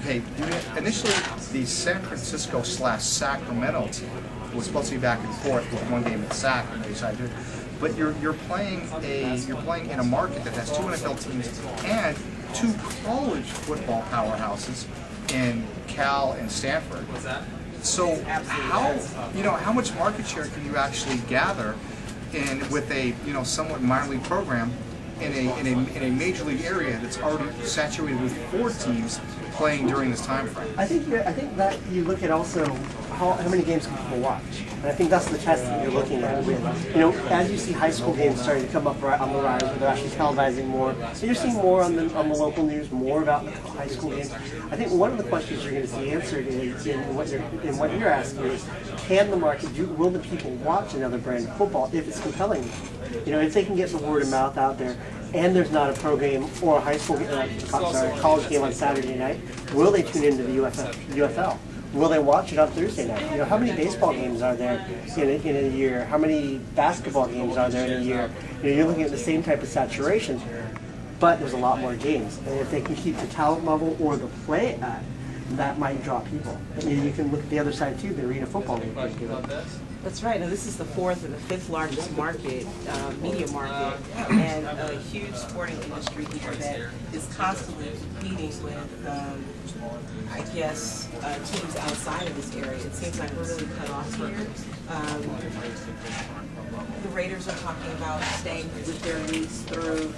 Hey, initially the San Francisco/Sacramento team was supposed to be back and forth with one game at Sac, and they decided to do it. But you're playing in a market that has two NFL teams and two college football powerhouses in Cal and Stanford. So how much market share can you actually gather with a somewhat minor league program in a major league area that's already saturated with four teams playing during this time frame? I think that you look at also how many games can people watch, and I think that's the test that you're looking at. With as you see high school games starting to come up on the rise, where they're actually televising more, so you're seeing more on the local news, more about the high school games. I think one of the questions you're going to see answered is in what you're asking is, can the market will the people watch another brand of football if it's compelling? If they can get the word of mouth out there, and there's not a pro game or a high school college game on Saturday night, will they tune into the UFL? Will they watch it on Thursday night? How many baseball games are there in a year? How many basketball games are there in a year? You're looking at the same type of saturation, but there's a lot more games. And if they can keep the talent level or the play at, that might draw people. You can look at the other side too, the Arena Football League. That's right. Now this is the fourth or the fifth largest market, media market, and a huge sporting industry here that is constantly competing with, I guess, teams outside of this area. It seems like we're really cut off here. The Raiders are talking about staying with their lease through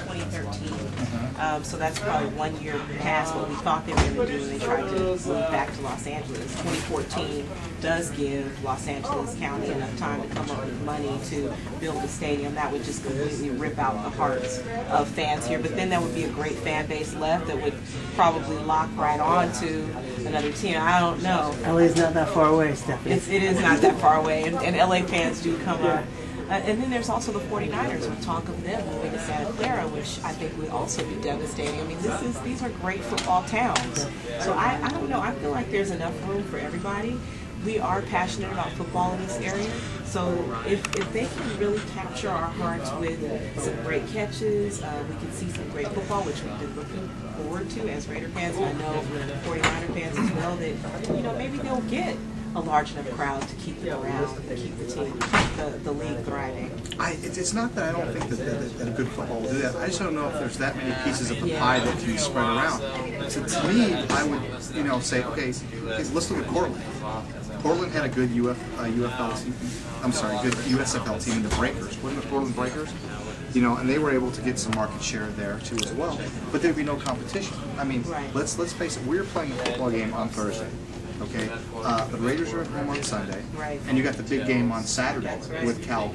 2013. So that's probably 1 year past what we thought they were going to do when they tried to move back to Los Angeles. 2014 does give Los Angeles County enough time to come up with money to build a stadium. That would just completely rip out the hearts of fans here. But then there would be a great fan base left that would probably lock right on to another team. I don't know. LA is not that far away, Stephanie. It is not that far away, and LA fans do come up. And then there's also the 49ers. We talk of them moving to Santa Clara, which I think would also be devastating. I mean, these are great football towns. So I don't know. I feel like there's enough room for everybody. We are passionate about football in this area. So if they can really capture our hearts with some great catches, we can see some great football, which we've been looking forward to as Raider fans. And I know 49er fans as well, that maybe they'll get a large enough crowd to keep them around and keep the team, the league thriving. It's not that I don't think that a good football will do that. I just don't know if there's that many pieces of the pie that can be spread around. So to me, I would say, okay, let's look at Portland. Portland had a good UFL team. I'm sorry, good USFL team in the Breakers. Wasn't the Portland Breakers? And they were able to get some market share there too as well. But there'd be no competition. I mean, let's face it. We're playing a football game on Thursday. Okay, the Raiders are at home on Sunday, and you got the big game on Saturday with Cal,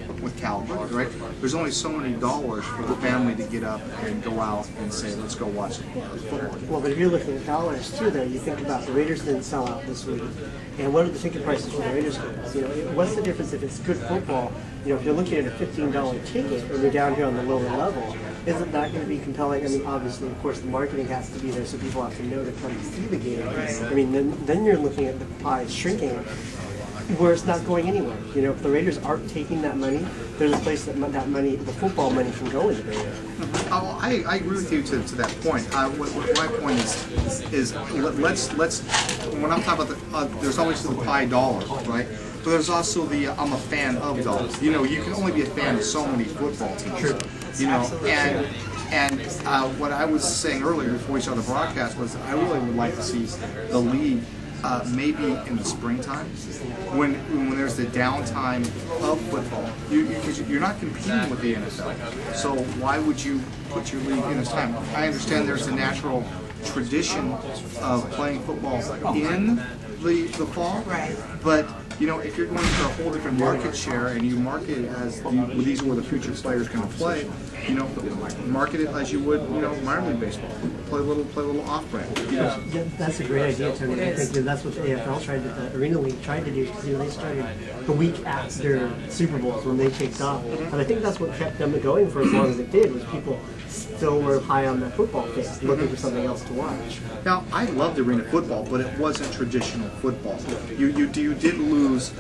right? There's only so many dollars for the family to get up and go out and say, let's go watch football. Well, but if you're looking at dollars too, though, you think about the Raiders didn't sell out this week, and what are the ticket prices for the Raiders games? What's the difference if it's good football? If you're looking at a $15 ticket when you're down here on the lower level, isn't that going to be compelling? I mean, obviously, of course, the marketing has to be there so people have to know to come to see the game. I mean, then you're looking at the pie shrinking, where it's not going anywhere. If the Raiders aren't taking that money, there's a place that money, the football money, can go in the area. Oh, I agree with you to that point. What my point is let's when I'm talking about there's always the pie dollar, right? But there's also the I'm a fan of dollars. You can only be a fan of so many football teams. True. And what I was saying earlier before we started the broadcast was I really would like to see the league maybe in the springtime when there's the downtime of football. Because you're not competing with the NFL. So why would you put your league in this time? I understand there's a natural tradition of playing football in the fall, but if you're going for a whole different market share and you market it as these are where the future players going to play, market it as you would, minor league baseball. Play a little off-brand. Yeah, that's a great idea, Tony. I think that's what the AFL tried to, the Arena League tried to do, because they started the week after Super Bowls when they kicked off, and I think that's what kept them going for as long as it did, was people still were high on the football kick, looking for something else to watch. Now, I loved arena football, but it wasn't traditional football. You did lose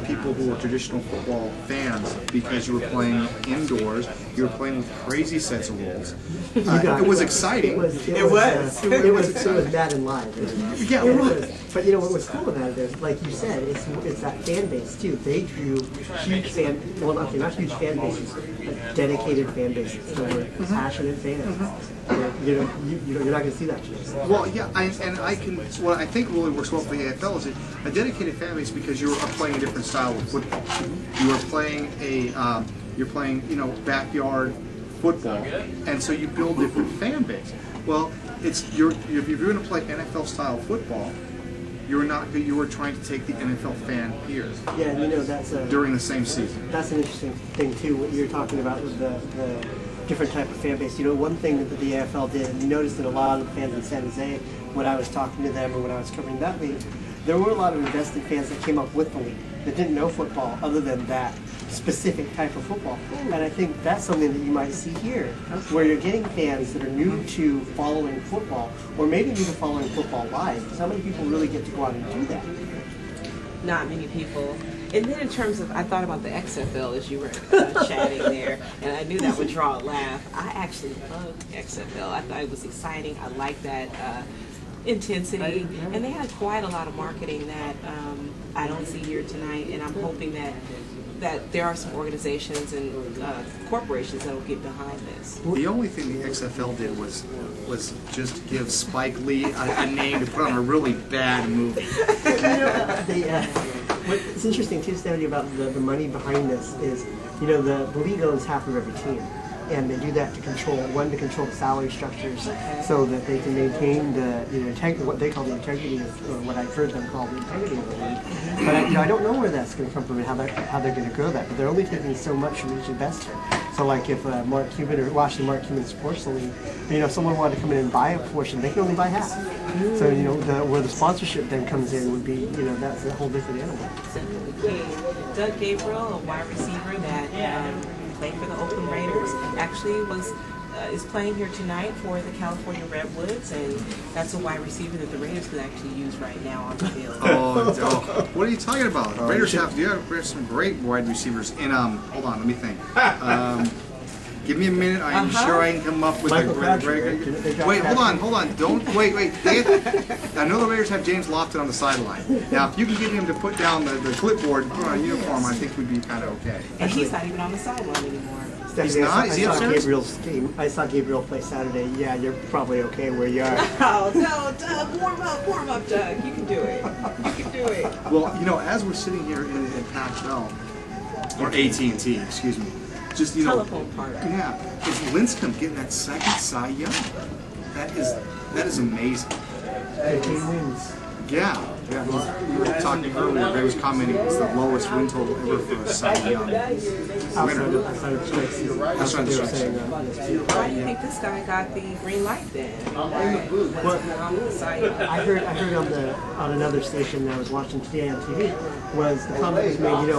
people who were traditional football fans because you were playing indoors You were playing with crazy sets of rules. It was exciting. It was Madden Live. Yeah, it was. But you know what was cool about it is, like you said, it's that fan base too. They drew huge fan, well, okay, not huge fan bases, but dedicated fan bases. So we're passionate fans. You're not going to see that today. Well, yeah, what I think really works well for the AFL is a dedicated fan base because you are playing a different style of football. You are playing backyard football, and so you build different fan base. Well, if you're going to play NFL style football, you are trying to take the NFL fan here. Yeah, and you know that's during the same season. That's an interesting thing too. What you're talking about with the different type of fan base. You know, one thing that the AFL did, and you noticed that a lot of the fans in San Jose, when I was talking to them or when I was covering that league, there were a lot of invested fans that came up with the league that didn't know football other than that specific type of football. And I think that's something that you might see here, where you're getting fans that are new to following football, or maybe new to following football live. Because how many people really get to go out and do that? Not many people. And then in terms of, I thought about the XFL as you were chatting there, and I knew that would draw a laugh. I actually loved XFL. I thought it was exciting. I liked that intensity, and they had quite a lot of marketing that I don't see here tonight, and I'm hoping that there are some organizations and corporations that will get behind this. The only thing the XFL did was just give Spike Lee a name to put on a really bad movie. What's interesting too, Stafani, about the money behind this is, you know, the league owns half of every team. And they do that to control the salary structures, so that they can maintain the what they call the integrity of, or what I've heard them call the integrity of the league. But I don't know where that's going to come from and how they're going to grow that. But they're only taking so much from each investor. So like if Mark Cuban or Mark Cuban supports the league, if someone wanted to come in and buy a portion, they can only buy half. So where the sponsorship then comes in would be that's a whole different animal. Doug Gabriel, a wide receiver that played for the Oakland Raiders, actually is playing here tonight for the California Redwoods, and that's a wide receiver that the Raiders could actually use right now on the field. What are you talking about? The Raiders have some great wide receivers in hold on, let me think. Give me a minute. I'm sure I can come up with a great. Wait, hold on. Don't wait. I know the Raiders have James Lofton on the sideline. Now, if you can get him to put down the clipboard, put on a uniform, I think we'd be kind of okay. And he's not even on the sideline anymore. He's not? Is he upstairs? I saw Gabriel play Saturday. Yeah, you're probably okay where you are. Oh, no, Doug, warm up, Doug. You can do it. You can do it. Well, as we're sitting here in Pac-12, or at&t, excuse me, just telephone park. Yeah, is Lincecum getting that second Cy Young? That is amazing. 18 wins. Yeah. We were talking earlier. They was commenting it's the lowest win total ever for a Cy Young winner. That's what they were saying. Why do you think this guy got the green light then? I heard on another station that I was watching today on TV was the comment was made.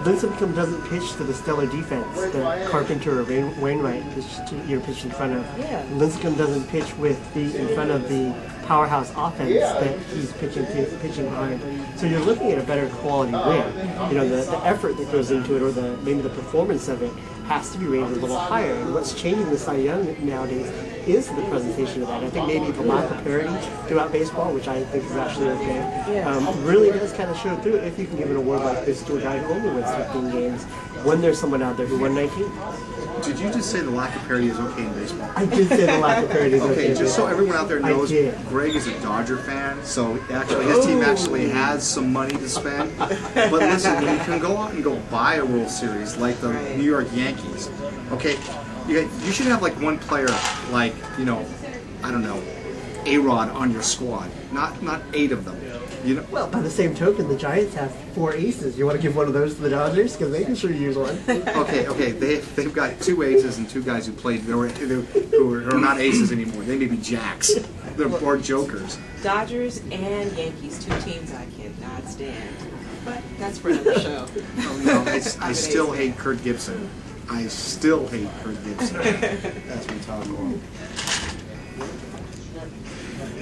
Lincecum doesn't pitch to the stellar defense that Carpenter or Wainwright pitched in front of. Yeah. Lincecum doesn't pitch in front of the powerhouse offense that he's pitching behind. So you're looking at a better quality win. The effort that goes into it, or maybe the performance of it, has to be rated a little higher. And what's changing the Cy Young nowadays is the presentation of that. I think maybe the lack of parity throughout baseball, which I think is actually okay, really does kind of show through if you can give an award like this to a guy who only wins 15 games when there's someone out there who won 19. Did you just say the lack of parity is okay in baseball? I did say the lack of parity is okay. Okay, just so everyone out there knows, Greg is a Dodger fan, so his team actually has some money to spend. But listen, you can go out and go buy a World Series like the New York Yankees. Okay, you should have like one player, like I don't know, A-Rod on your squad, not 8 of them. Well, by the same token, the Giants have 4 aces. You want to give one of those to the Dodgers? Because they can sure use one. Okay. They've got 2 aces and 2 guys who played who are not aces anymore. They may be jacks. Or jokers. Dodgers and Yankees, 2 teams I cannot stand. But that's for another show. I still hate Kurt Gibson. That's what I'm talking about.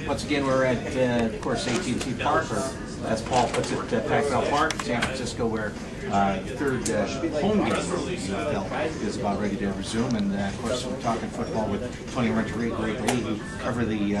Once again, we're at, of course, at&t Park, or as Paul puts it, Pac-12 Park, San Francisco, where third home game is about ready to resume, and of course we're talking football with Tony Renteria, great league, who cover the